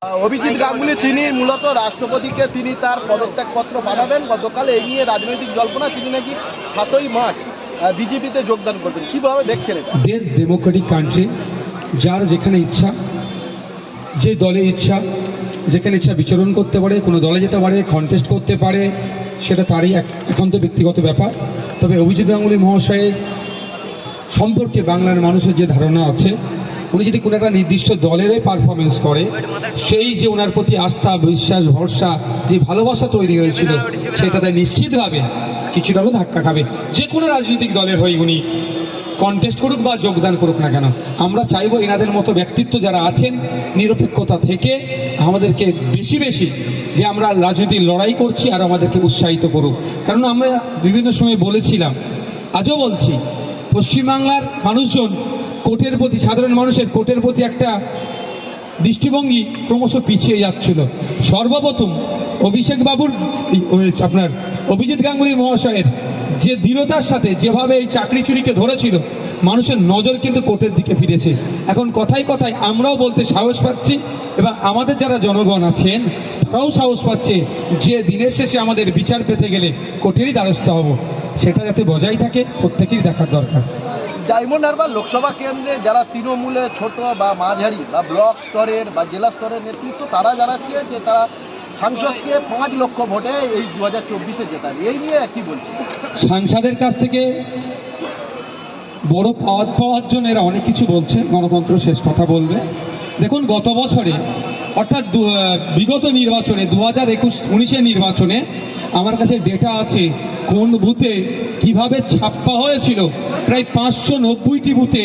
অভিজিৎ গাঙ্গুলি তিনি মূলত রাষ্ট্রপতিকে তিনি তার পদত্যাগপত্র পাঠাবেন গতকাল। এই নিয়ে রাজনৈতিক জল্পনা তিনি নাকি 7ই মার্চ বিজেপিতে যোগদান করবেন। কিভাবে দেখছেন এটা? দেশ ডেমোক্রেটিক কান্ট্রি, যার যেখানে ইচ্ছা, যে দলে ইচ্ছা, যেখানে ইচ্ছা বিচরণ করতে পারে, কোনো দলে যেতে পারে, কন্টেস্ট করতে পারে, সেটা তারই একান্ত ব্যক্তিগত ব্যাপার। তবে অভিজিৎ গাঙ্গুলি মহাশয়ের সম্পর্কে বাংলার মানুষের যে ধারণা আছে, উনি যদি কোনো একটা নির্দিষ্ট দলেরই পারফরমেন্স করে, সেই যে ওনার প্রতি আস্থা, বিশ্বাস, ভরসা, যে ভালোবাসা তৈরি হয়েছিল, সেটাতে নিশ্চিতভাবে কিছুটা হলেও ধাক্কা খাবে। যে কোনো রাজনৈতিক দলের হয়ে উনি কন্টেস্ট করুক বা যোগদান করুক না কেন, আমরা চাইবো এনাদের মতো ব্যক্তিত্ব যারা আছেন, নিরপেক্ষতা থেকে আমাদেরকে বেশি বেশি যে আমরা রাজনৈতিক লড়াই করছি আর আমাদেরকে উৎসাহিত করুক। কারণ আমরা বিভিন্ন সময় বলেছিলাম, আজও বলছি, পশ্চিমবাংলার মানুষজন কোর্টের প্রতি, সাধারণ মানুষের কোর্টের প্রতি একটা দৃষ্টিভঙ্গি ক্রমশ পিছিয়ে যাচ্ছিল। সর্বপ্রথম অভিষেক বাবুর আপনার অভিজিৎ গাঙ্গুলি মহাশয়ের যে দৃঢ়তার সাথে যেভাবে এই চাকরি চুরিকে ধরেছিল, মানুষের নজর কিন্তু কোর্টের দিকে ফিরেছে। এখন কথায় কথায় আমরাও বলতে সাহস পাচ্ছি এবং আমাদের যারা জনগণ আছেন তারাও সাহস পাচ্ছে যে দিনের শেষে আমাদের বিচার পেতে গেলে কোর্টেরই দ্বারস্থ হব। সেটা যাতে বজায় থাকে প্রত্যেকেরই দেখার দরকার। ডায়মন্ড হারবার লোকসভা কেন্দ্রে যারা তৃণমূলে ছোট বা মাঝারি বা ব্লক স্তরের বা জেলা স্তরের নেতৃত্ব, তারা জানাচ্ছে যে তারা সাংসদকে 5 লক্ষ ভোটে এই 2024-এ জেতাবে। এই নিয়ে কি বলছে? সাংসদের কাছ থেকে বড় পাওয়ার জন্য এরা অনেক কিছু বলছে। গণতন্ত্র শেষ কথা বলবে। দেখুন, গত বছরে অর্থাৎ বিগত নির্বাচনে 2019-এর নির্বাচনে আমার কাছে ডেটা আছে কোন বুথে কিভাবে ছাপ্পা হয়েছিল। প্রায় 590টি বুথে,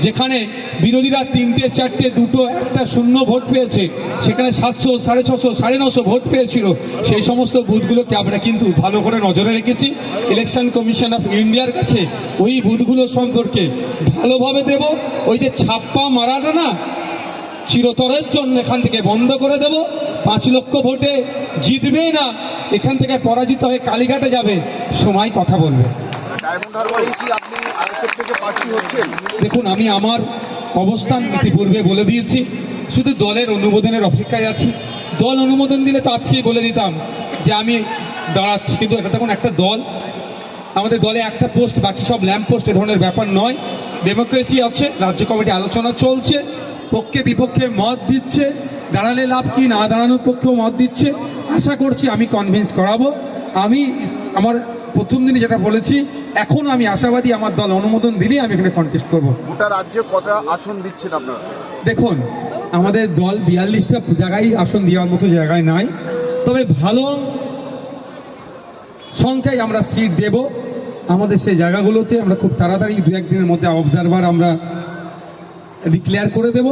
যেখানে বিরোধীরা 3টে 4টে 2টো 1টা শূন্য ভোট পেয়েছে, সেখানে 700, 650, 950 ভোট পেয়েছিল। সেই সমস্ত বুথগুলোকে আমরা কিন্তু ভালো করে নজরে রেখেছি। ইলেকশন কমিশন অফ ইন্ডিয়ার কাছে ওই বুথগুলো সম্পর্কে ভালোভাবে দেব। ওই যে ছাপ্পা মারাটা না, চিরতরের জন্য এখান থেকে বন্ধ করে দেব। 5 লক্ষ ভোটে জিতবে না, এখান থেকে পরাজিত হয়ে কালীঘাটে যাবে, সময় কথা বলবে। দেখুন, আমি আমার অবস্থান ইতিপূর্বে বলে দিয়েছি, শুধু দলের অনুমোদনের অপেক্ষায় আছি। দল অনুমোদন দিলে তো আজকেই বলে দিতাম যে আমি দাঁড়াচ্ছি, কিন্তু এটা তখন একটা দল, আমাদের দলে একটা পোস্ট, বাকি সব ল্যাম্প পোস্ট, এ ধরনের ব্যাপার নয়। ডেমোক্রেসি আছে, রাজ্য কমিটি আলোচনা চলছে, পক্ষে বিপক্ষে মত দিচ্ছে, দাঁড়ালে লাভ কি, না দাঁড়ানোর পক্ষেও মত দিচ্ছে। আশা করছি আমি কনভিন্স করাবো। আমি আমার প্রথম দিনে যেটা বলেছি, এখন আমি আশাবাদী আমার দল অনুমোদন দিলেই আমি এখানে কন্টেস্ট করবো। গোটা রাজ্যে কটা আসন দিচ্ছেন আপনারা? দেখুন, আমাদের দল 42টা জায়গায় আসন দেওয়ার মতো জায়গায় নাই, তবে ভালো সংখ্যায় আমরা সিট দেব। আমাদের সেই জায়গাগুলোতে আমরা খুব তাড়াতাড়ি 2-1 দিনের মধ্যে অবজারভার আমরা ডিক্লেয়ার করে দেব,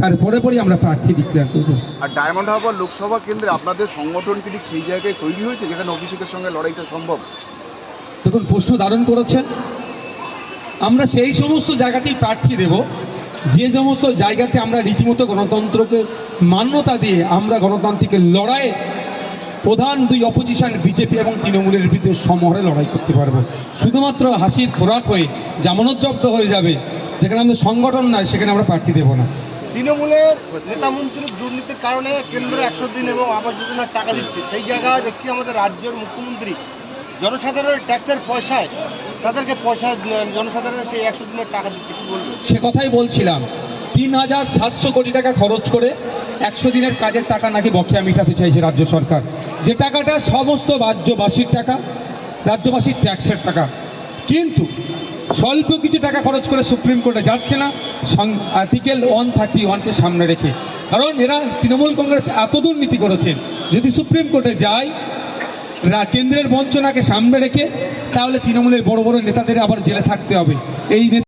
তারপরে পরই আমরা প্রার্থী ডিক্লেয়ার করব। আর ডায়মন্ড হারবার লোকসভা কেন্দ্রে আপনাদের সংগঠন কি ঠিক সেই জায়গায় তৈরি হয়েছে যেখানে অভিষেকের সঙ্গে লড়াইটা সম্ভব? দেখুন, প্রশ্ন ধারণ করেছেন। আমরা সেই সমস্ত জায়গাতেই প্রার্থী দেব যে সমস্ত জায়গাতে আমরা রীতিমতো গণতন্ত্রকে মান্যতা দিয়ে আমরা গণতান্ত্রিক লড়াইয়ে প্রধান 2 অপোজিশন বিজেপি এবং তৃণমূলের বিরুদ্ধে সমহারে লড়াই করতে পারবো। শুধুমাত্র হাসির খোরাক হয়ে জামানত জব্দ হয়ে যাবে, যেখানে আমাদের সংগঠন নয়, সেখানে আমরা প্রার্থী দেব না। তৃণমূলের নেতা মন্ত্রীর দুর্নীতির কারণে কেন্দ্র 100 দিন এবং আবাস যোজনার টাকা দিচ্ছে, সেই জায়গায় দেখছি আমাদের রাজ্যের মুখ্যমন্ত্রী জনসাধারণের ট্যাক্সের পয়সায় তাদেরকে জনসাধারণের সেই 100 দিনের টাকা দিচ্ছে। কি বলবো? সে কথাই বলছিলাম, 3700 কোটি টাকা খরচ করে 100 দিনের কাজের টাকা নাকি বকেয়া মেটাতে চাইছে রাজ্য সরকার, যে টাকাটা সমস্ত রাজ্যবাসীর টাকা, রাজ্যবাসীর ট্যাক্সের টাকা। কিন্তু স্বল্প কিছু টাকা খরচ করে সুপ্রিম কোর্টে যাচ্ছে না, আর্টিকেল 131-কে সামনে রেখে। কারণ এরা তৃণমূল কংগ্রেস এত দুর্নীতি করেছেন, যদি সুপ্রিম কোর্টে যায় কেন্দ্রের বঞ্চনাকে সামনে রেখে, তাহলে তৃণমূলের বড় বড় নেতাদের আবার জেলে থাকতে হবে। এই